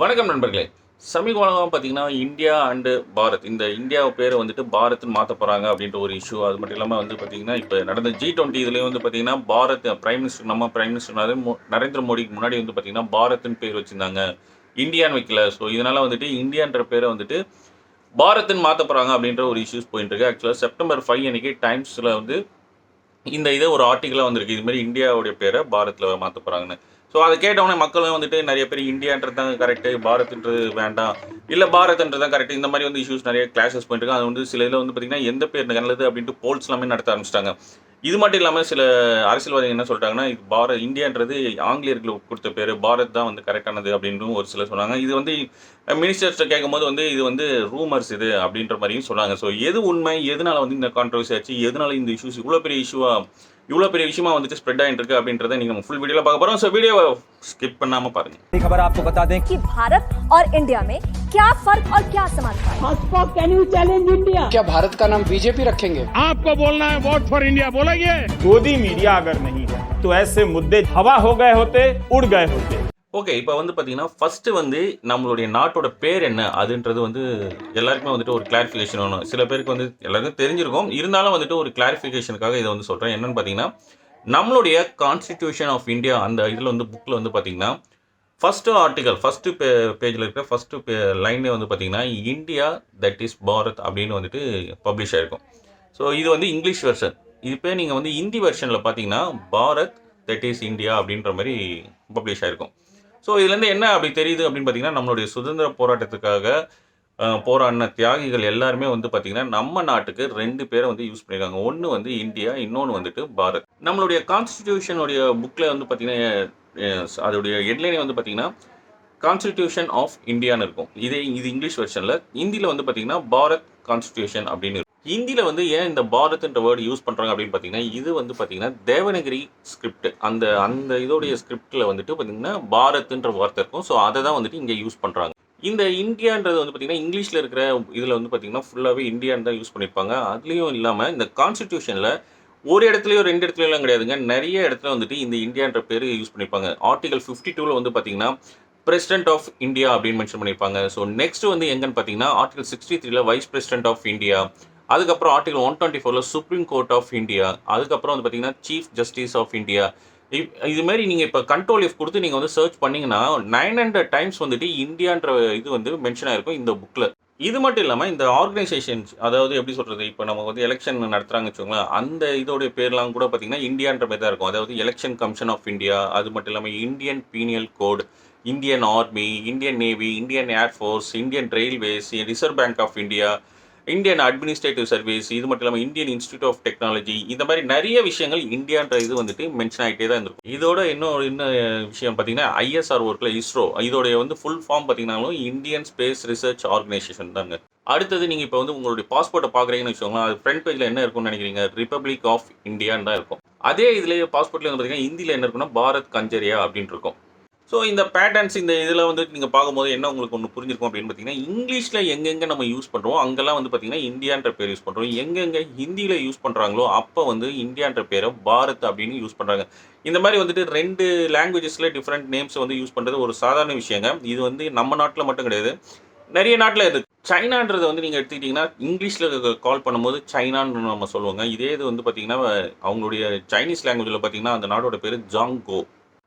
வணக்கம் நண்பர்களே. சமீபகாலமா பார்த்தீங்கன்னா, இந்தியா அண்டு பாரத் இந்த இந்தியா பேர வந்துட்டு பாரத்ன்னு மாத்த போறாங்க அப்படின்ற ஒரு இஷ்யூ. அது மட்டும் இல்லாம வந்து பார்த்தீங்கன்னா, இப்ப நடந்த G20 இதுலயும் வந்து பார்த்தீங்கன்னா, பாரத் பிரைம் மினிஸ்டர் நம்ம பிரைம் மினிஸ்டர் நரேந்திர மோடிக்கு முன்னாடி வந்து பார்த்தீங்கன்னா, பாரத்ன்னு பேர் வச்சிருந்தாங்க. இந்தியான்னு வைக்கல. ஸோ இதனால வந்துட்டு இந்தியான்ற பேர வந்துட்டு பாரத்ன்னு மாத்த போறாங்க அப்படின்ற ஒரு இஷ்யூஸ் போயிட்டு இருக்கு. ஆக்சுவலா செப்டம்பர் 5 அன்னைக்கு டைம்ஸ்ல வந்து இந்த இது ஒரு ஆர்டிகிளா வந்திருக்கு. இது மாரி இந்தியாவுடைய பேர பாரத்ல மாத்த போறாங்கன்னு. ஸோ அத கேட்டவுனே மக்களும் வந்துட்டு நெறைய பேர் இந்தியான்றது தான் கரெக்ட்டு, பாரத்ன்றது வேண்டாம். இல்ல பாரத்ன்றது தான் கரெக்ட்டு. இந்த மாரி வந்து இஷ்யூஸ் நெறைய கிளாஷஸ் போயிட்டு இருக்கு. அது வந்து சில இதுல வந்து பார்த்தீங்கன்னா, எந்த பேர் நல்லது அப்படின்ட்டு போல்ஸ் எல்லாமே நடத்த ஆரம்பிச்சுட்டாங்க. இது மட்டும் இல்லாம சில அரசியல்வாதிகள் என்ன சொல்ட்டாங்கன்னா, இது இந்தியான்றது ஆங்கிலேயர்களுக்கு குடுத்த பேரு. பாரத் தான் வந்து கரெக்ட்டானது அப்படின்னும் ஒரு சிலர் சொன்னாங்க. இது வந்து மினிஸ்டர்ஸ்ட்ட கேட்கும்போது வந்து இது வந்து ரூமர்ஸ் இது அப்படின்ற மாரியும் சொன்னாங்க. ஸோ எது உண்மை? எதனால வந்து இந்த கான்ட்ரோவர்சி ஆச்சு? எதனால இந்த இஷ்யூஸ் இவ்ளோ பெரிய விஷயமா வந்துட்டு ஸ்ப்ரெட் ஆயிட்டு இருக்கு அப்படின்றத நீங்க நம்ம ஃபுல் வீடியோல பார்க்க போறோம். ஸோ வீடியோவ ஸ்கிப் பண்ணாம பாருங்க. खबर आपको बता दें कि भारत और इंडिया में क्या फर्क और क्या समानता है। Can you challenge India? क्या भारत का नाम बीजेपी रखेंगे? आपको बोलना है वोट फॉर इंडिया बोलेंगे। गोदी मीडिया अगर नहीं है तो ऐसे मुद्दे हवा हो गए होते, उड़ गए होते। ஓகே. இப்ப வந்து பார்த்தீங்கன்னா, ஃபர்ஸ்ட் வந்து நம்மளுடைய நாட்டோட பேர் என்ன? அதுன்றது வந்து எல்லாருக்குமே வந்துட்டு ஒரு கிளாரிஃபிகேஷன் வேணும். சில பேருக்கு வந்து எல்லாருக்கும் தெரிஞ்சிருக்கும். இருந்தாலும் வந்துட்டு ஒரு கிளாரிஃபிகேஷனுக்காக இத வந்து சொல்றேன். என்னன்னு பார்த்தீங்கன்னா, நம்மளுடைய கான்ஸ்டிடியூஷன் ஆஃப் இந்தியா அந்த இதுல வந்து புக்ல வந்து பார்த்தீங்கன்னா, ஃபர்ஸ்ட் ஆர்டிகல் ஃபர்ஸ்ட் பேஜ்ல இருக்கிற ஃபர்ஸ்ட் லைன்லே வந்து பார்த்தீங்கன்னா, இந்தியா தட் இஸ் பாரத் அப்படின்னு வந்துட்டு பப்ளிஷ் ஆயிருக்கும். ஸோ இது வந்து இங்கிலீஷ் வெர்ஷன். இப்ப நீங்க வந்து ஹிந்தி வெர்ஷன்ல பார்த்தீங்கன்னா, பாரத் தட் இஸ் இந்தியா அப்படின்ற மாரி பப்ளிஷ் ஆயிருக்கும். ஸோ இதுலேருந்து என்ன அப்படி தெரியுது அப்படின்னு பார்த்தீங்கன்னா, நம்மளுடைய சுதந்திர போராட்டத்துக்காக போராடின தியாகிகள் எல்லாருமே வந்து பார்த்தீங்கன்னா, நம்ம நாட்டுக்கு 2 பேரை வந்து யூஸ் பண்ணியிருக்காங்க. ஒண்ணு வந்து இந்தியா, இன்னொன்னு வந்துட்டு பாரத். நம்மளுடைய கான்ஸ்டிடியூஷனுடைய புக்ல வந்து பார்த்தீங்கன்னா, அதோடைய ஹெட்லைனே வந்து பார்த்தீங்கன்னா, கான்ஸ்டிடியூஷன் ஆஃப் இந்தியான்னு இருக்கும். இது இங்கிலீஷ் வெர்ஷன்ல. ஹிந்தியில வந்து பார்த்தீங்கன்னா, பாரத் கான்ஸ்டிடியூஷன் அப்படின்னு இருக்கும். ஹிந்தியில வந்து ஏன் இந்த பாரத்ன்ற வேர்டு யூஸ் பண்றாங்க அப்படின்னு பார்த்தீங்கன்னா, இது வந்து பார்த்தீங்கன்னா தேவனகிரி ஸ்கிரிப்ட். அந்த இதோடைய ஸ்கிரிப்ட்ல வந்துட்டு பார்த்தீங்கன்னா, பாரத்ன்ற வார்த்தை இருக்கும். ஸோ அதை தான் வந்துட்டு இங்க யூஸ் பண்றாங்க. இந்த இந்தியான்றது வந்து பார்த்தீங்கன்னா, இங்கிலீஷ்ல இருக்கிற இதுல வந்து பார்த்தீங்கன்னா, ஃபுல்லாவே இந்தியான்னு தான் யூஸ் பண்ணியிருப்பாங்க. அதுலயும் இல்லாம இந்த கான்ஸ்டிடியூஷன்ல ஒரு இடத்துலயோ 2 இடத்துலலாம் கிடையாதுங்க. நிறைய இடத்துல வந்துட்டு இந்த இந்தியான்ற பேரு யூஸ் பண்ணியிருப்பாங்க. ஆர்டிகல் 52ல வந்து பார்த்தீங்கன்னா, பிரசிடென்ட் ஆஃப் இந்தியா அப்படின்னு மென்ஷன் பண்ணியிருப்பாங்க. ஸோ நெக்ஸ்ட் வந்து எங்கன்னு பார்த்தீங்கன்னா, ஆர்டிகல் 63ல வைஸ் பிரசிடென்ட் ஆஃப் இந்தியா. அதுக்கப்புறம் ஆர்டிகல் 124ல சுப்ரீம் கோர்ட் ஆஃப் இந்தியா. அதுக்கப்புறம் வந்து பார்த்தீங்கன்னா, சீஃப் ஜஸ்டிஸ் ஆஃப் இந்தியா. இது மாதிரி நீங்க இப்ப கண்ட்ரோல் எஃப் குடுத்து நீங்க வந்து சர்ச் பண்ணீங்கன்னா, 900 டைம்ஸ் வந்துட்டு இந்தியான்ற இது வந்து மென்ஷன் ஆயிருக்கும் இந்த புக்ல. இது மட்டும் இல்லாம இந்த ஆர்கனைசேஷன்ஸ் அதாவது எப்படி சொல்றது? இப்ப நம்ம வந்து எலக்ஷன் நடத்துறாங்கன்னு வச்சுக்கோங்களேன். அந்த இதோடைய பேர்லாம் கூட பார்த்தீங்கன்னா, இந்தியான்ற மாரி தான் இருக்கும். அதாவது எலக்ஷன் கமிஷன் ஆஃப் இந்தியா, அது மட்டும் இல்லாம Indian Penal Code, Indian Army, Indian Navy, Indian Air Force, Indian Railways, Reserve Bank of India, Indian Administrative Service, இது மட்டும் இல்லாமல் இந்தியன் இன்ஸ்டிடியூட் ஆஃப் டெக்னாலஜி, இந்த மாதிரி நிறைய விஷயங்கள் இந்தியான்ற இது வந்துட்டு மென்ஷன் ஆகிட்டே தான் இருந்திருக்கும். இதோட இன்னும் விஷயம் பார்த்தீங்கன்னா, ஐஎஸ்ஆர் ஒர்க்கில் இஸ்ரோ இதோடைய வந்து ஃபுல் ஃபார்ம் பார்த்தீங்கன்னாலும் இந்தியன் ஸ்பேஸ் ரிசர்ச் ஆர்கனைசேஷன் தாங்க. அடுத்தது நீங்கள் இப்போ வந்து உங்களுடைய பாஸ்போர்ட்டை பார்க்குறீங்கன்னு வச்சுக்கோங்களேன், அது ஃப்ரண்ட் பேஜில் என்ன இருக்கும்னு நினைக்கிறீங்க? ரிப்பப்ளிக் ஆஃப் இந்தியான்னு தான் இருக்கும். அதே இதுலேயே பாஸ்போர்ட்லேயே வந்து பார்த்தீங்கன்னா, ஹிந்தியில் என்ன இருக்குன்னா பாரத் கஞ்சரியா அப்படின்னு இருக்கும். ஸோ இந்த பேட்டர்ன்ஸ் இந்த இதில் வந்து நீங்கள் பார்க்கும்போது என்ன உங்களுக்கு ஒன்று புரிஞ்சிருக்கும் அப்படின்னு பார்த்தீங்கன்னா, இங்கிலீஷில் எங்கெங்கே நம்ம யூஸ் பண்ணுறோம் அங்கெல்லாம் வந்து பார்த்தீங்கன்னா இந்தியான்ற பேர் யூஸ் பண்ணுறோம். எங்கெங்கே ஹிந்தியில் யூஸ் பண்ணுறாங்களோ அப்போ வந்து இந்தியான்ற பேரை பாரத் அப்படின்னு யூஸ் பண்ணுறாங்க. இந்த மாதிரி வந்துட்டு 2 லாங்குவேஜஸில் டிஃப்ரெண்ட் நேம்ஸ் வந்து யூஸ் பண்ணுறது ஒரு சாதாரண விஷயங்க. இது வந்து நம்ம நாட்டில் மட்டும் கிடையாது, நிறைய நாட்டில் இருக்குது. சைனான்றதை வந்து நீங்கள் எடுத்துக்கிட்டிங்கன்னா, இங்கிலீஷில் கால் பண்ணும்போது சைனான்னு நம்ம சொல்லுவோங்க. இதே இது வந்து பார்த்தீங்கன்னா, அவங்களுடைய சைனீஸ் லாங்குவேஜில் பார்த்தீங்கன்னா அந்த நாடோட பேர் ஜாங்கோ.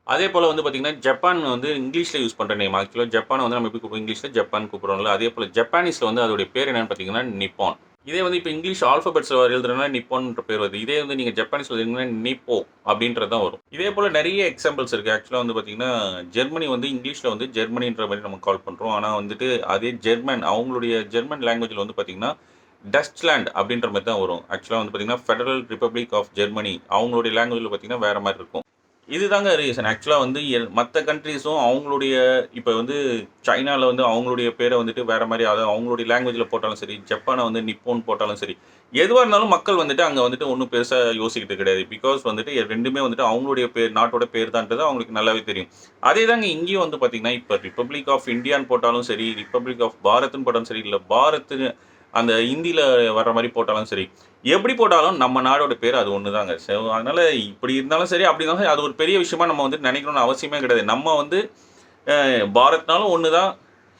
அதே போல் வந்து பார்த்தீங்கன்னா, ஜப்பான் வந்து இங்கிலீஷில் யூஸ் பண்ணுற நேம். ஆக்சுவலாக ஜப்பானை வந்து நம்ம எப்படி கூப்பிடுவோம்? இங்கிலீஷில் ஜப்பான் கூப்பிடுறோம்ல. அதே போல் ஜப்பானீஸில் வந்து அதோடைய பேர் என்னென்னு பார்த்தீங்கன்னா நிப்பான். இதே வந்து இப்போ இங்கிலீஷ் ஆல்ஃபபெட்ஸில் எழுதுறதுனா நிப்பான்ற பேர் வருது. இதே வந்து நீங்கள் ஜப்பானீஸில் எழுதுங்கன்னா நிப்போ அப்படின்றது தான் வரும். இதே போல் நிறைய எக்ஸாம்பிள்ஸ் இருக்குது. ஆக்சுவலாக வந்து பார்த்தீங்கன்னா, ஜெர்மனி வந்து இங்கிலீஷில் வந்து ஜெர்மனின்ற மாதிரி நம்ம கால் பண்ணுறோம். ஆனால் வந்துட்டு அதே அவங்களுடைய ஜெர்மன் லாங்குவேஜில் வந்து பார்த்தீங்கன்னா, டச்லாண்ட் அப்படின்ற மாதிரி தான் வரும். ஆக்சுவலாக வந்து பார்த்தீங்கன்னா, ஃபெடரல் ரிப்பப்ளிக் ஆஃப் ஜெர்மனி அவங்களுடைய லாங்குவேஜில் பார்த்தீங்கன்னா வேறு மாதிரி இருக்கும். இதுதாங்க ரீசன். ஆக்சுவலாக வந்து மற்ற கண்ட்ரீஸும் அவங்களுடைய இப்போ வந்து சைனாவில் வந்து அவங்களுடைய பேரை வந்துட்டு வேறு மாதிரி அதாவது அவங்களுடைய லாங்குவேஜில் போட்டாலும் சரி, ஜப்பானை வந்து நிப்போன் போட்டாலும் சரி, எதுவாக இருந்தாலும் மக்கள் வந்துட்டு அங்கே வந்துட்டு ஒன்றும் பெருசாக யோசிக்கிட்டு கிடையாது. பிகாஸ் வந்துட்டு 2மே வந்துட்டு அவங்களுடைய பேர் நாட்டோட பேர் தான்றது அவங்களுக்கு நல்லாவே தெரியும். அதே தாங்க இங்கேயும் வந்து பார்த்திங்கன்னா, இப்போ ரிப்பப்ளிக் ஆஃப் இந்தியான்னு போட்டாலும் சரி, ரிப்பப்ளிக் ஆஃப் பாரத்னு போட்டாலும் சரி, இல்லை பாரத்னு அந்த ஹிந்தியில் வர்ற மாதிரி போட்டாலும் சரி, எப்படி போட்டாலும் நம்ம நாடோட பேர் அது ஒன்று தாங்க. ஸோ அதனால் இப்படி இருந்தாலும் சரி, அப்படி இருந்தாலும் அது ஒரு பெரிய விஷயமா நம்ம வந்து நினைக்கணும்னு அவசியமே கிடையாது. நம்ம வந்து பாரத்னாலும் ஒன்று தான்,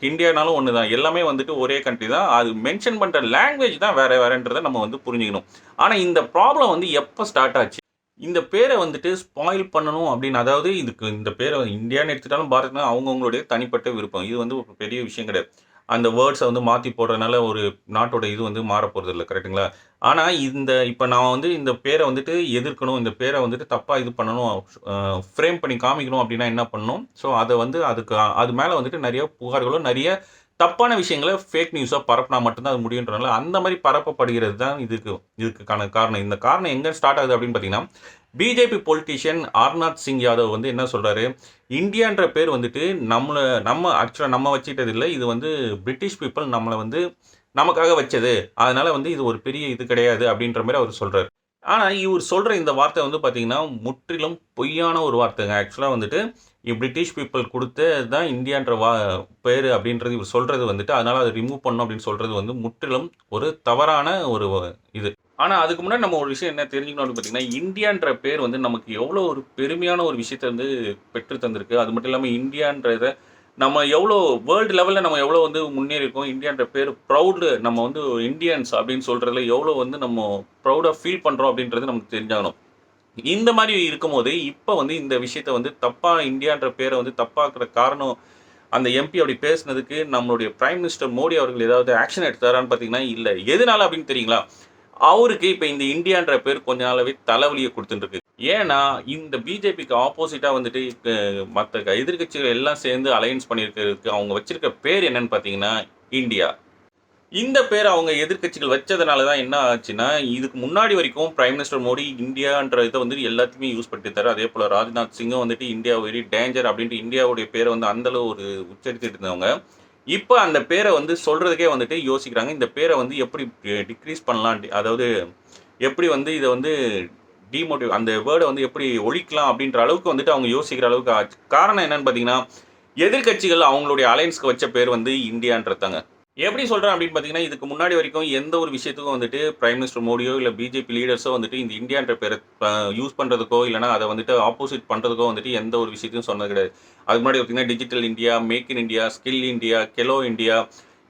இந்தியானாலும் ஒன்று தான், எல்லாமே வந்துட்டு ஒரே கண்ட்ரி தான். அது மென்ஷன் பண்ணுற லாங்குவேஜ் தான் வேறு வேறுன்றதை நம்ம வந்து புரிஞ்சுக்கணும். ஆனால் இந்த ப்ராப்ளம் வந்து எப்போ ஸ்டார்ட் ஆச்சு? இந்த பேரை வந்துட்டு ஸ்பாயில் பண்ணணும் அப்படின்னு, அதாவது இதுக்கு இந்த பேரை இந்தியான்னு எடுத்துட்டாலும் பாரத்னா அவங்கவுங்களுடைய தனிப்பட்ட விருப்பம். இது வந்து ஒரு பெரிய விஷயம் கிடையாது. அந்த வேர்ட்ஸை வந்து மாற்றி போடுறதுனால ஒரு நாட்டோட இது வந்து மாற போகிறது இல்லை, கரெக்டுங்களா? ஆனால் இப்போ நான் வந்து இந்த பேரை வந்துட்டு எதிர்க்கணும், இந்த பேரை வந்துட்டு தப்பாக இது பண்ணணும், ஃப்ரேம் பண்ணி காமிக்கணும் அப்படின்னா என்ன பண்ணணும்? ஸோ அதை வந்து அது மேலே வந்துட்டு நிறைய புகார்களும் நிறைய தப்பான விஷயங்களை ஃபேக் நியூஸாக பரப்பினா மட்டும்தான் அது முடியுன்றனால அந்த மாதிரி பரப்பப்படுகிறது தான் இதுக்கான காரணம். இந்த காரணம் எங்கே ஸ்டார்ட் ஆகுது அப்படின்னு பார்த்தீங்கன்னா, பிஜேபி பொலிட்டீஷியன் ஆர்நாத் சிங் யாதவ் வந்து என்ன சொல்கிறாரு, இந்தியான்ற பேர் வந்துட்டு ஆக்சுவலாக நம்ம வச்சுக்கிட்டது இல்லை, இது வந்து பிரிட்டிஷ் பீப்புள் நம்மளை வந்து நமக்காக வச்சது, அதனால வந்து இது ஒரு பெரிய இது கிடையாது அப்படின்ற மாதிரி அவர் சொல்கிறார். ஆனால் இவர் சொல்கிற இந்த வார்த்தை வந்து பார்த்தீங்கன்னா முற்றிலும் பொய்யான ஒரு வார்த்தைங்க. ஆக்சுவலாக வந்துட்டு பிரிட்டிஷ் பீப்புள் கொடுத்து தான் இந்தியான்ற பேர் அப்படின்றது இவர் சொல்கிறது வந்துட்டு, அதனால் அதை ரிமூவ் பண்ணணும் அப்படின்னு சொல்கிறது வந்து முற்றிலும் ஒரு தவறான ஒரு இது. ஆனால் அதுக்கு முன்னாடி நம்ம ஒரு விஷயம் என்ன தெரிஞ்சுக்கணும் அப்படின்னு பார்த்தீங்கன்னா, இந்தியான்ற பேர் வந்து நமக்கு எவ்வளோ ஒரு பெருமையான ஒரு விஷயத்தை வந்து பெற்று தந்திருக்கு. அது மட்டும் இல்லாமல் இந்தியான்றதை நம்ம எவ்வளோ வேர்ல்டு லெவலில் நம்ம எவ்வளோ வந்து முன்னேறி இருக்கோம். இந்தியான்ற பேர் ப்ரௌடு, நம்ம வந்து இந்தியன்ஸ் அப்படின்னு சொல்கிறதுல எவ்வளோ வந்து நம்ம ப்ரௌடாக ஃபீல் பண்ணுறோம் அப்படின்றது நமக்கு தெரிஞ்சாகணும். இந்த மாதிரி இருக்கும்போது இப்போ வந்து இந்த விஷயத்த வந்து தப்பாக இந்தியான்ற பேரை வந்து தப்பாக்குற காரணம், அந்த எம்பி அப்படி பேசுனதுக்கு நம்மளுடைய பிரைம் மினிஸ்டர் மோடி அவர்கள் ஏதாவது ஆக்ஷன் எடுத்தாரான்னு பார்த்தீங்கன்னா இல்லை. எதனால அப்படின்னு தெரியுங்களா? அவருக்கு இப்போ இந்த இந்தியான்ற பேர் கொஞ்ச நாளாவே தலைவலியை கொடுத்துட்டு. ஏன்னா இந்த பிஜேபிக்கு ஆப்போசிட்டாக வந்துட்டு மற்ற எதிர்கட்சிகள் எல்லாம் சேர்ந்து அலையன்ஸ் பண்ணியிருக்கிறதுக்கு அவங்க வச்சிருக்க பேர் என்னன்னு பார்த்தீங்கன்னா இந்தியா. இந்த பேர் அவங்க எதிர்கட்சிகள் வச்சதுனால தான் என்ன ஆச்சுன்னா, இதுக்கு முன்னாடி வரைக்கும் பிரைம் மினிஸ்டர் மோடி இந்தியான்ற இதை வந்து எல்லாத்தையுமே யூஸ் பண்ணிட்டு. அதே போல் ராஜ்நாத் சிங்கும் வந்துட்டு இந்தியா வெரி டேஞ்சர் அப்படின்ட்டு இந்தியாவுடைய பேரை வந்து அந்தளவு ஒரு உச்சரித்துட்டு இருந்தவங்க இப்போ அந்த பேரை வந்து சொல்கிறதுக்கே வந்துட்டு யோசிக்கிறாங்க. இந்த பேரை வந்து எப்படி டிக்ரீஸ் பண்ணலாம், அதாவது எப்படி வந்து இதை வந்து டிமோட்டிவ் அந்த வேர்டை வந்து எப்படி ஒழிக்கலாம் அப்படின்ற அளவுக்கு வந்துட்டு அவங்க யோசிக்கிற அளவுக்கு ஆச்சு. காரணம் என்னன்னு பார்த்தீங்கன்னா, எதிர்கட்சிகள் அவங்களுடைய அலையன்ஸ்க்கு வச்ச பேர் வந்து இந்தியான்றதாங்க. எப்படி சொல்கிறேன் அப்படின்னு பார்த்தீங்கன்னா, இதுக்கு முன்னாடி வரைக்கும் எந்த ஒரு விஷயத்துக்கும் வந்துட்டு பிரைம் மினிஸ்டர் மோடியோ இல்லை பிஜேபி லீடர்ஸோ வந்துட்டு இந்த இந்தியான்ற பேரை யூஸ் பண்ணுறதுக்கோ இல்லைனா அதை வந்துட்டு ஆப்போசிட் பண்ணுறதுக்கோ வந்துட்டு எந்த ஒரு விஷயத்தையும் சொன்னது கிடையாது. அதுக்கு முன்னாடி பார்த்தீங்கன்னா digital India, make in India, skill India, Khelo India,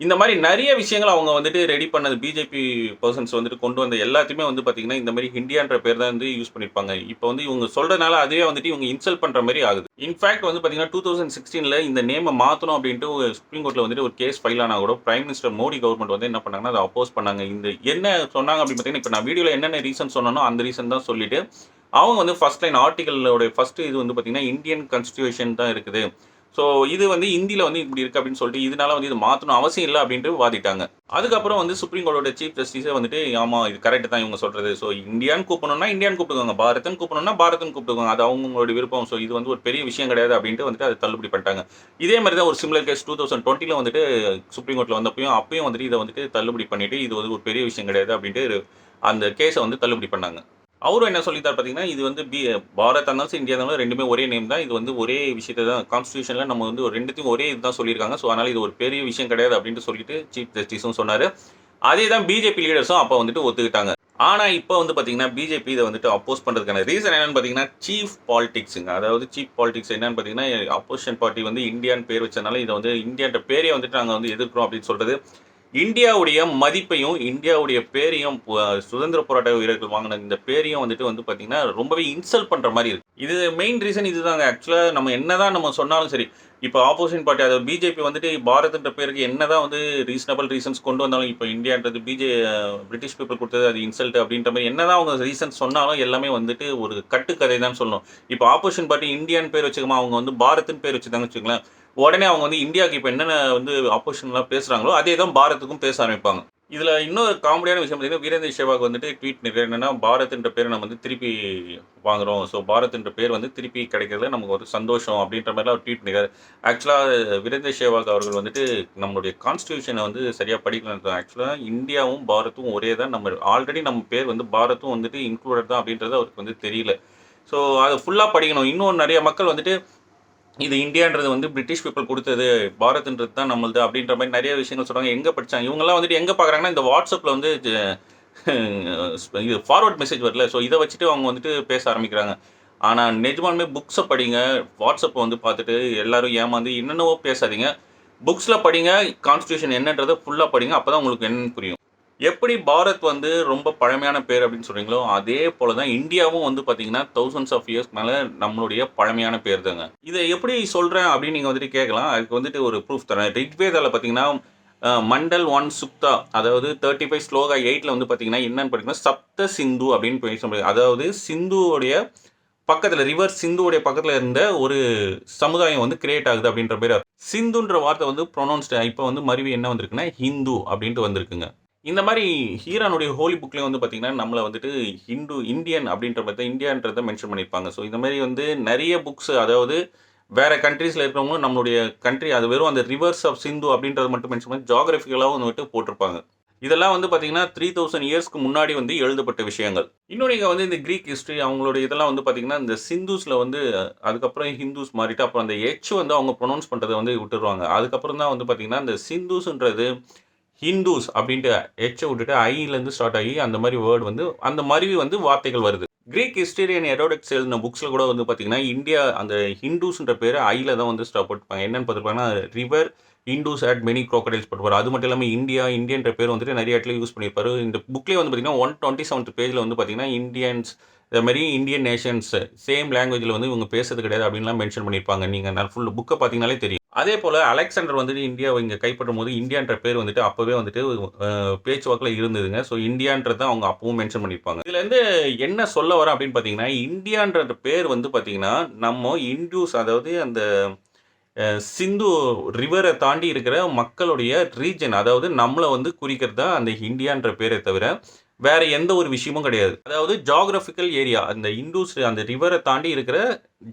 இந்த மாதிரி நிறைய விஷயங்கள் அவங்க வந்துட்டு ரெடி பண்ணது பிஜேபி பர்சன்ஸ் வந்துட்டு கொண்டு வந்த எல்லாத்தையுமே வந்து பார்த்தீங்கன்னா இந்த மாதிரி இந்தியான்ற பேர் தான் வந்து யூஸ் பண்ணியிருப்பாங்க. இப்போ வந்து இவங்க சொல்கிறதுனால அதுவே வந்துட்டு இவங்க இன்சல்ட் பண்ணுற மாதிரி ஆகுது. இன்ஃபேக்ட் வந்து பார்த்தீங்கன்னா 2016 இந்த நேமை மாற்றணும் அப்படின்ட்டு சுப்ரீம் கோர்ட்டில் வந்துட்டு ஒரு கேஸ் ஃபைல் ஆனால் கூட பிரைம் மினிஸ்டர் மோடி கவர்மெண்ட் வந்து என்ன பண்ணாங்கன்னா அதை அப்போஸ் பண்ணாங்க. இந்த என்ன சொன்னாங்க அப்படின்னு பார்த்தீங்கன்னா, இப்போ நான் வீடியோவில் என்னென்ன ரீசன் சொன்னனோ அந்த ரீசன் தான் சொல்லிட்டு அவங்க வந்து ஃபர்ஸ்ட் லைன் ஆர்டிகலோட ஃபர்ஸ்ட் இது வந்து பார்த்தீங்கன்னா இந்தியன் கான்ஸ்டியூஷன் தான் இருக்குது. ஸோ இது வந்து இந்தியில் வந்து இப்படி இருக்குது அப்படின்னு சொல்லிட்டு இதனால வந்து இது மாற்றணும் அவசியம் இல்லை அப்படின்ட்டு வாதிட்டாங்க. அதுக்கப்புறம் வந்து சுப்ரீம் கோர்ட்டோட சீஃப் ஜஸ்டிஸே வந்துட்டு ஆமாம் இது கரெக்ட் தான் இவங்க சொல்கிறது. ஸோ இந்தியான்னு கூப்பிடணும்னா இந்தியான்னு கூப்பிட்டுக்கோங்க, பாரத்னு கூப்பிடணும்னா பாரத்னு கூப்பிட்டுக்கோங்க, அது அவங்களோட விருப்பம். ஸோ இது வந்து ஒரு பெரிய விஷயம் கிடையாது அப்படின்ட்டு வந்துட்டு அதை தள்ளுபடி பண்ணிட்டாங்க. இதே மாதிரி தான் ஒரு சிமிலர் கேஸ் 2020 வந்துட்டு சுப்ரீம் கோர்ட்டில் அப்பயும் வந்துட்டு இதை வந்துட்டு தள்ளுபடி பண்ணிட்டு இது வந்து ஒரு பெரிய விஷயம் கிடையாது அப்படின்ட்டு அந்த கேஸை வந்து தள்ளுபடி பண்ணாங்க. அவரும் என்ன சொல்லித்தார் பார்த்தீங்கன்னா, இது வந்து பாரத் இருந்தாலும் இந்தியா இருந்தாலும் ரெண்டுமே ஒரே நேம் தான், இது வந்து ஒரே விஷயத்தை தான் கான்ஸ்டியூஷனில் நம்ம வந்து ரெண்டுத்தையும் ஒரே இதுதான் சொல்லியிருக்காங்க. ஸோ அதனால் இது ஒரு பெரிய விஷயம் கிடையாது அப்படின்ட்டு சொல்லிட்டு சீஃப் ஜஸ்டிஸும் சொன்னார். அதே தான் பிஜேபி லீடர்ஸும் அப்போ வந்துட்டு ஒத்துக்கிட்டாங்க. ஆனால் இப்போ வந்து பார்த்தீங்கன்னா பிஜேபி இதை வந்துட்டு அப்போஸ் பண்ணுறதுக்கான ரீசன் என்னன்னு பார்த்தீங்கன்னா சீஃப் பாலிடிக்ஸுங்க. அதாவது சீஃப் பாலிடிக்ஸ் என்னன்னு பார்த்தீங்கன்னா, அப்போசிஷன் பார்ட்டி வந்து இந்தியான்னு பேர் வச்சதுனால இதை வந்து இந்தியான்ற பேரே வந்துட்டு நாங்கள் வந்து எதிர்க்கிறோம் அப்படின்னு சொல்கிறது இந்தியாவுடைய மதிப்பையும் இந்தியாவுடைய பேரையும் சுதந்திர போராட்ட வீரர்கள் வாங்கின இந்த பேரையும் வந்துட்டு பார்த்தீங்கன்னா ரொம்பவே இன்சல்ட் பண்ணுற மாதிரி இருக்குது. இது மெயின் ரீசன் இதுதாங்க. ஆக்சுவலாக நம்ம என்னதான் நம்ம சொன்னாலும் சரி, இப்போ ஆப்போசிஷன் பார்ட்டி அதாவது பிஜேபி வந்துட்டு பாரத்ன்ற பேருக்கு என்னதான் வந்து ரீசனபிள் ரீசன்ஸ் கொண்டு வந்தாலும், இப்போ இந்தியான்றது பிரிட்டிஷ் பீப்புள் கொடுத்தது அது இன்சல்ட் அப்படின்ற மாதிரி என்னதான் அவங்க ரீசன்ஸ் சொன்னாலும் எல்லாமே வந்துட்டு ஒரு கட்டுக்கதை தான் சொல்லணும். இப்போ ஆப்போசிஷன் பார்ட்டி இந்தியான்னு பேர் வச்சுக்கமா, அவங்க வந்து பாரத்னு பேர் வச்சுதாங்கன்னு வச்சுக்கலாம், உடனே அவங்க வந்து இந்தியாவுக்கு இப்போ என்னென்ன வந்து ஆப்போசிஷன்லாம் பேசுகிறாங்களோ அதே தான் பாரத்துக்கும் பேச ஆரம்பிப்பாங்க. இதில் இன்னொரு காமெடியான விஷயம் பார்த்தீங்கன்னா, வீரேந்திர சேவாக் வந்துட்டு ட்வீட் பண்ணிருக்காரு என்னன்னா, பாரத்ன்ற பேரை நம்ம வந்து திருப்பி வாங்குறோம், ஸோ பாரத்ன்ற பேர் வந்து திருப்பி கிடைக்கிறதுல நமக்கு ஒரு சந்தோஷம் அப்படின்ற மாதிரிலாம் அவர் ட்வீட் பண்ணியிருக்காரு. ஆக்சுவலாக வீரேந்திர சேவாக் அவர்கள் வந்துட்டு நம்மளுடைய கான்ஸ்டியூஷனை வந்து சரியாக படிக்கணும். ஆக்சுவலாக இந்தியாவும் பாரத்தும் ஒரே தான், நம்ம ஆல்ரெடி நம்ம பேர் வந்து பாரத்தும் வந்துட்டு இன்க்ளூடட் தான் அப்படின்றது அவருக்கு வந்து தெரியல. ஸோ அதை ஃபுல்லாக படிக்கணும். இன்னும் நிறைய மக்கள் வந்துட்டு இது இந்தியான்றது வந்து பிரிட்டிஷ் பீப்புள் கொடுத்தது, பாரத்ன்றது தான் நம்மளது அப்படின்ற மாதிரி நிறைய விஷயங்கள் சொல்கிறாங்க. எங்கே படித்தாங்க இவங்கெல்லாம் வந்துட்டு எங்கே பார்க்குறாங்கன்னா, இந்த வாட்ஸ்அப்பில் வந்து இது ஃபார்வர்ட் மெசேஜ் வரல, ஸோ இதை வச்சுட்டு அவங்க வந்துட்டு பேச ஆரம்பிக்கிறாங்க. ஆனால் நிஜமானுமே புக்ஸை படிங்க, வாட்ஸ்அப்பை வந்து பார்த்துட்டு எல்லோரும் ஏமாந்து என்னென்னவோ பேசாதீங்க. புக்ஸில் படிங்க, கான்ஸ்டியூஷன் என்னன்றதை ஃபுல்லாக படிங்க, அப்போ தான் உங்களுக்கு என்னன்னு புரியும். எப்படி பாரத் வந்து ரொம்ப பழமையான பேர் அப்படின்னு சொல்கிறீங்களோ, அதே போல தான் இந்தியாவும் வந்து பார்த்தீங்கன்னா தௌசண்ட்ஸ் ஆஃப் இயர்ஸ் மேலே நம்மளுடைய பழமையான பேர் தாங்க. இதை எப்படி சொல்கிறேன் அப்படின்னு நீங்கள் வந்துட்டு கேட்கலாம். அதுக்கு வந்துட்டு ஒரு ப்ரூஃப் தரேன். ரிக்வேதாவில் பார்த்தீங்கன்னா மண்டல் 1 சுக்தா, அதாவது 35 ஸ்லோகா 8ல் வந்து பார்த்தீங்கன்னா என்னன்னு பார்த்தீங்கன்னா சப்த சிந்து அப்படின்னு பேச முடியாது. அதாவது சிந்துவோடைய பக்கத்தில், ரிவர் சிந்துவோடைய பக்கத்தில் இருந்த ஒரு சமுதாயம் வந்து கிரியேட் ஆகுது அப்படின்ற பேர். சிந்துன்ற வார்த்தை வந்து ப்ரொனவுன்ஸ்டு இப்போ வந்து மறுவி என்ன வந்திருக்குன்னா ஹிந்து அப்படின்ட்டு வந்திருக்குங்க. இந்த மாதிரி ஹீரானுடைய ஹோலி புக்லேயும் வந்து பார்த்தீங்கன்னா நம்மளை வந்துட்டு இந்தியன் அப்படின்ற மாதிரி தான் இந்தியான்றதை மென்ஷன் பண்ணியிருப்பாங்க. ஸோ இந்த மாதிரி வந்து நிறைய புக்ஸ், அதாவது வேறு கண்ட்ரீஸில் இருக்கிறவங்களும் நம்மளுடைய கண்ட்ரி அது வெறும் அந்த ரிவர்ஸ் ஆஃப் சிந்து அப்படின்றத மட்டும் மென்ஷன் பண்ணி ஜியாகிரபிக்கலாகவும் வந்துட்டு போட்டிருப்பாங்க. இதெல்லாம் வந்து பார்த்தீங்கன்னா 3000 இயர்ஸ்க்கு முன்னாடி வந்து எழுதப்பட்ட விஷயங்கள். இன்னும் நீங்கள் வந்து இந்த கிரீக் ஹிஸ்ட்ரி அவங்களுடைய இதெல்லாம் வந்து பார்த்தீங்கன்னா இந்த சிந்துஸில் வந்து அதுக்கப்புறம் ஹிந்துஸ் மாறிட்டு அப்புறம் அந்த எச் வந்து அவங்க ப்ரொனவுன்ஸ் பண்ணுறதை வந்து விட்டுருவாங்க. அதுக்கப்புறம் தான் வந்து பார்த்தீங்கன்னா இந்த சிந்துஸ்ன்றது ஹிந்துஸ் அப்படின்ட்டு எச்சை விட்டுட்டு ஐலேருந்து ஸ்டார்ட் ஆகி அந்த மாதிரி வேர்டு வந்து அந்த மருவி வந்து வார்த்தைகள் வருது. கிரீக் ஹிஸ்டரியன் ஹெரோடோட்டஸ் எழுதின புக்ஸில் கூட வந்து பார்த்தீங்கன்னா இந்தியா அந்த ஹிந்துஸ்ன்ற பேர் ஐயில் தான் வந்து ஸ்டார்ட் போட்டுப்பாங்க. என்னென்னு பார்த்துருப்பாங்கன்னா ரிவர் இண்டூஸ் அட் மெனி க்ரோக்கடைல்ஸ் போட்டுப்பாரு. அது மட்டும் இல்லாமல் இந்தியன்ற பேர் வந்துட்டு நிறைய இடத்துல யூஸ் பண்ணியிருப்பாரு. இந்த புக்லேயே வந்து பார்த்தீங்கன்னா 127th பேஜில் வந்து பார்த்தீங்கன்னா இந்தியன்ஸ் இந்த மாதிரி இந்தியன் நேஷன்ஸ் சேம் லாங்குவேஜில் வந்து இவங்க பேசுறது கிடையாது அப்படின்லாம் மென்ஷன் பண்ணியிருப்பாங்க. நீங்கள் ஃபுல் புக்கை பார்த்தீங்கனாலே தெரியும். அதே போல் அலெக்சாண்டர் வந்துட்டு இந்தியாவை இங்கே கைப்பற்றும் போது இந்தியான்ற பேர் வந்துட்டு அப்போவே வந்துட்டு பேச்சுவாக்கில் இருந்ததுங்க. ஸோ இந்தியான்றது தான் அவங்க அப்பவும் மென்ஷன் பண்ணியிருப்பாங்க. இதுலேருந்து என்ன சொல்ல வரேன் அப்படின்னு பார்த்தீங்கன்னா இந்தியான்ற பேர் வந்து பார்த்தீங்கன்னா நம்ம இண்டூஸ், அதாவது அந்த சிந்து ரிவரை தாண்டி இருக்கிற மக்களுடைய ரீஜன், அதாவது நம்மளை வந்து குறிக்கிறது தான் அந்த இந்தியான்ற பேரை தவிர வேற எந்த ஒரு விஷயமும் கிடையாது. அதாவது ஜியாகிரபிக்கல் ஏரியா, அந்த இண்டூஸ் அந்த ரிவரை தாண்டி இருக்கிற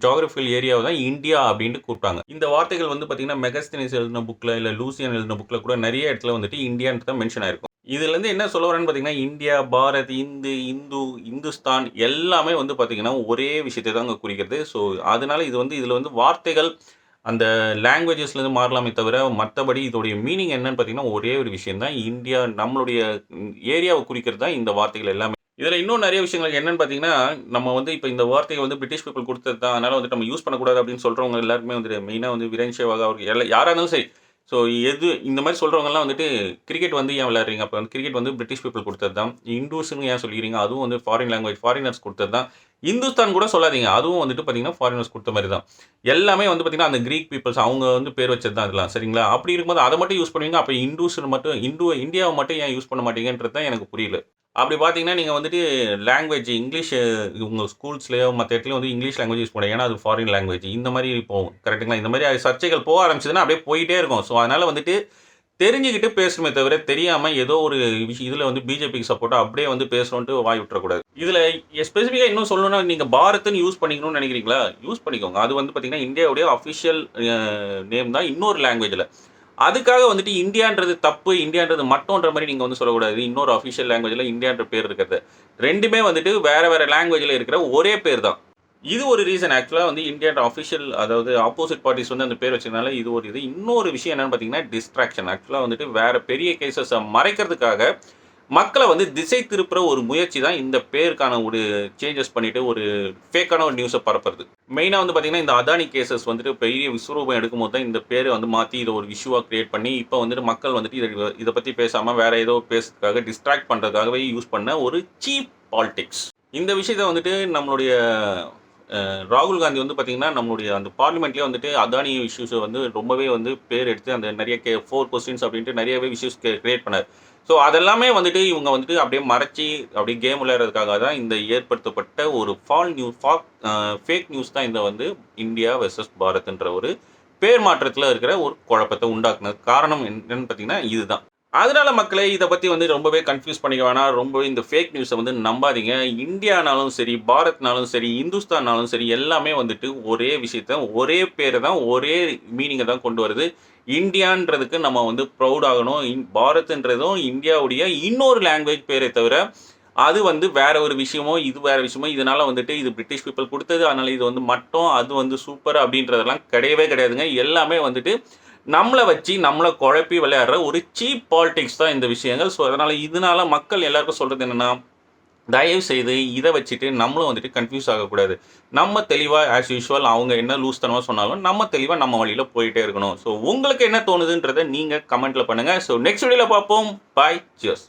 ஜியாகிரபிக்கல் ஏரியாவை தான் இந்தியா அப்படின்ட்டு கூப்பிட்டாங்க. இந்த வார்த்தைகள் வந்து பார்த்தீங்கன்னா மெகஸ்தீனிஸ் எழுதின புக்கில் இல்லை லூசியன் எழுதின புக்கில் கூட நிறைய இடத்துல வந்துட்டு இந்தியான்னு தான் மென்ஷன் ஆயிருக்கும். இதுலேருந்து என்ன சொல்ல வரேன்னு பார்த்தீங்கன்னா இந்தியா, பாரத், இந்துஸ்தான் எல்லாமே வந்து பார்த்தீங்கன்னா ஒரே விஷயத்தை தான் அங்கே குறிக்கிறது. ஸோ அதனால இது வந்து இதில் வந்து வார்த்தைகள் அந்த லாங்குவேஜஸ்லேருந்து மாறலாமே தவிர மற்றபடி இதோடைய மீனிங் என்னன்னு பார்த்தீங்கன்னா ஒரே ஒரு விஷயம் தான், இந்தியா நம்மளுடைய ஏரியாவை குறிக்கிறது தான் இந்த வார்த்தைகள் எல்லாமே. இதில் இன்னும் நிறைய விஷயங்கள் என்னன்னு பார்த்தீங்கன்னா நம்ம வந்து இப்போ இந்த வார்த்தையை வந்து பிரிட்டிஷ் பீப்புள் கொடுத்தது தான், அதனால் வந்துட்டு நம்ம யூஸ் பண்ணக்கூடாது அப்படின்னு சொல்கிறவங்க எல்லாருமே வந்துட்டு மெயினாக வந்து வீரேன் சேவாக் அவருக்கு யாராக இருந்தாலும் சரி. ஸோ இந்த மாதிரி சொல்கிறவங்கலாம் வந்துட்டு கிரிக்கெட் வந்து ஏன் விளையாடுறீங்க, அப்போ வந்து கிரிக்கெட் வந்து பிரிட்டிஷ் பீப்புள் கொடுத்தது தான், இண்டூஸ்ன்னு ஏன் சொல்லிக்கிறீங்க, அதுவும் வந்து ஃபாரின் லாங்குவேஜ் ஃபாரினர்ஸ் கொடுத்தது தான், இந்துஸ்தான் கூட சொல்லாதீங்க, அதுவும் வந்துட்டு பார்த்தீங்கன்னா ஃபாரினர்ஸ் கொடுத்த மாதிரி தான். எல்லாமே வந்து பார்த்தீங்கன்னா அந்த கிரீக் பீப்புள்ஸ் அவங்க வந்து பேர் வச்சது தான் இதெல்லாம், சரிங்களா? அப்படி இருக்கும்போது அதை மட்டும் யூஸ் பண்ணுவீங்க, அப்போ இண்டூஸ்ன்னு மட்டும் இந்தியாவை மட்டும் ஏன் யூஸ் பண்ண மாட்டீங்கன்றது தான் எனக்கு புரியல. அப்படி பார்த்தீங்கன்னா நீங்கள் வந்துட்டு லாங்குவேஜ் இங்கிலீஷ் உங்கள் ஸ்கூல்ஸ்லேயோ மற்ற இடத்துலையும் வந்து இங்கிலீஷ் லாங்குவேஜ் யூஸ் பண்ணுங்க, ஏன்னா அது ஃபாரின் லாங்குவேஜ். இந்த மாதிரி போகும், கரெக்டுங்களா? இந்த மாதிரி சர்ச்சைகள் போக ஆரம்பிச்சதுன்னா அப்படியே போயிட்டே இருக்கும். ஸோ அதனால் வந்துட்டு தெரிஞ்சுக்கிட்டு பேசணுமே தவிர தெரியாமல் ஏதோ ஒரு விஷயம் இதில் வந்து பிஜேபிக்கு சப்போர்ட்டாக அப்படியே வந்து பேசணுன்ட்டு வாய் விட்டுறக்கூடாது. இதில் ஸ்பெசிஃபிக்காக இன்னும் சொல்லணும்னா நீங்கள் பாரத்னு யூஸ் பண்ணிக்கணும்னு நினைக்கிறீங்களா, யூஸ் பண்ணிக்கோங்க. அது வந்து பார்த்தீங்கன்னா இந்தியாவுடைய அஃபிஷியல் நேம் தான் இன்னொரு லாங்குவேஜில். அதுக்காக வந்துட்டு இந்தியான்றது தப்பு, இந்தியான்றது மட்டும்ன்ற மாதிரி நீங்கள் வந்து சொல்லக்கூடாது. இன்னொரு அஃபிஷியல் லாங்குவேஜில் இந்தியான்ற பேர் இருக்கிறது ரெண்டுமே வந்துட்டு வேறு லாங்குவேஜில் இருக்கிற ஒரே பேர் தான். இது ஒரு ரீசன். ஆக்சுவலாக வந்து இந்தியான்ற அஃபிஷியல், அதாவது ஆப்போசிட் பார்ட்டிஸ் வந்து அந்த பேர் வச்சதுனால இது ஒரு இது. இன்னொரு விஷயம் என்னென்னு பார்த்தீங்கன்னா டிஸ்ட்ராக்ஷன். ஆக்சுவலாக வந்துட்டு வேறு பெரிய கேசஸை மறைக்கிறதுக்காக மக்களை வந்து திசை திருப்புற ஒரு முயற்சி தான் இந்த பேருக்கான ஒரு சேஞ்சஸ் பண்ணிவிட்டு ஒரு ஃபேக்கான ஒரு நியூஸை பரப்புறது. மெயினாக வந்து பார்த்திங்கன்னா இந்த அதானி கேசஸ் வந்துட்டு பெரிய விஸ்வரூபம் எடுக்கும்போது தான் இந்த பேரை வந்து மாற்றி இதை ஒரு இஷ்யூவாக க்ரியேட் பண்ணி இப்போ வந்துட்டு மக்கள் வந்துட்டு இதை பற்றி பேசாமல் வேறு ஏதோ பேசுறதுக்காக டிஸ்ட்ராக்ட் பண்ணுறதுக்காகவே யூஸ் பண்ண ஒரு சீப் பாலிடிக்ஸ். இந்த விஷயத்தை வந்துட்டு நம்மளுடைய ராகுல் காந்தி வந்து பார்த்திங்கன்னா நம்மளுடைய அந்த பார்லிமெண்ட்லேயே வந்துட்டு அதானி இஷ்யூஸை வந்து ரொம்பவே வந்து பேர் எடுத்து அந்த நிறைய 4 கொஸ்டின்ஸ் அப்படின்ட்டு நிறையவே இஷ்யூஸ் கிரியேட் பண்ணார். ஸோ அதெல்லாமே வந்துட்டு இவங்க வந்துட்டு அப்படியே மறைச்சி அப்படியே கேம் விளையாடுறதுக்காக தான் இந்த ஏற்படுத்தப்பட்ட ஒரு ஃபேக் நியூஸ் தான் இந்த வந்து இந்தியா வெர்சஸ் பாரத்ன்ற ஒரு பேர் மாற்றத்தில் இருக்கிற ஒரு குழப்பத்தை உண்டாக்குனது. காரணம் என்னன்னு பார்த்தீங்கன்னா இதுதான். அதனால மக்களே இதை பற்றி வந்து ரொம்பவே கன்ஃபியூஸ் பண்ணிக்க வேணாம், ரொம்பவே இந்த ஃபேக் நியூஸை வந்து நம்பாதீங்க. இந்தியானாலும் சரி, பாரத்னாலும் சரி, இந்துஸ்தான்னாலும் சரி, எல்லாமே வந்துட்டு ஒரே விஷயத்த ஒரே பேரை தான் ஒரே மீனிங்கை தான் கொண்டு வருது. இந்தியான்றதுக்கு நம்ம வந்து ப்ரௌட் ஆகணும். பாரத்ன்றதும் இந்தியாவுடைய இன்னொரு லாங்குவேஜ் பேரை தவிர அது வந்து வேற ஒரு விஷயமோ இது வேற விஷயமோ, இதனால வந்துட்டு இது பிரிட்டிஷ் பீப்புள் கொடுத்தது, அதனால இது வந்து மட்டும் அது வந்து சூப்பர் அப்படின்றதெல்லாம் கிடையவே கிடையாதுங்க. எல்லாமே வந்துட்டு நம்மளை வச்சு நம்மளை குழப்பி விளையாடுற ஒரு சீப் பாலிடிக்ஸ் தான் இந்த விஷயங்கள். ஸோ அதனால் இதனால மக்கள் எல்லாருக்கும் சொல்கிறது என்னென்னா தயவு செய்து இதை வச்சுட்டு நம்மளும் வந்துட்டு கன்ஃபியூஸ் ஆகக்கூடாது. நம்ம தெளிவாக ஆஸ் யூஷுவல் அவங்க என்ன லூஸ்தனமாக சொன்னாலும் நம்ம தெளிவாக நம்ம வழியில் போயிட்டே இருக்கணும். ஸோ உங்களுக்கு என்ன தோணுதுன்றதை நீங்கள் கமெண்ட்டில் பண்ணுங்கள். ஸோ நெக்ஸ்ட் வீடியோவில் பார்ப்போம். பாய், சியர்ஸ்.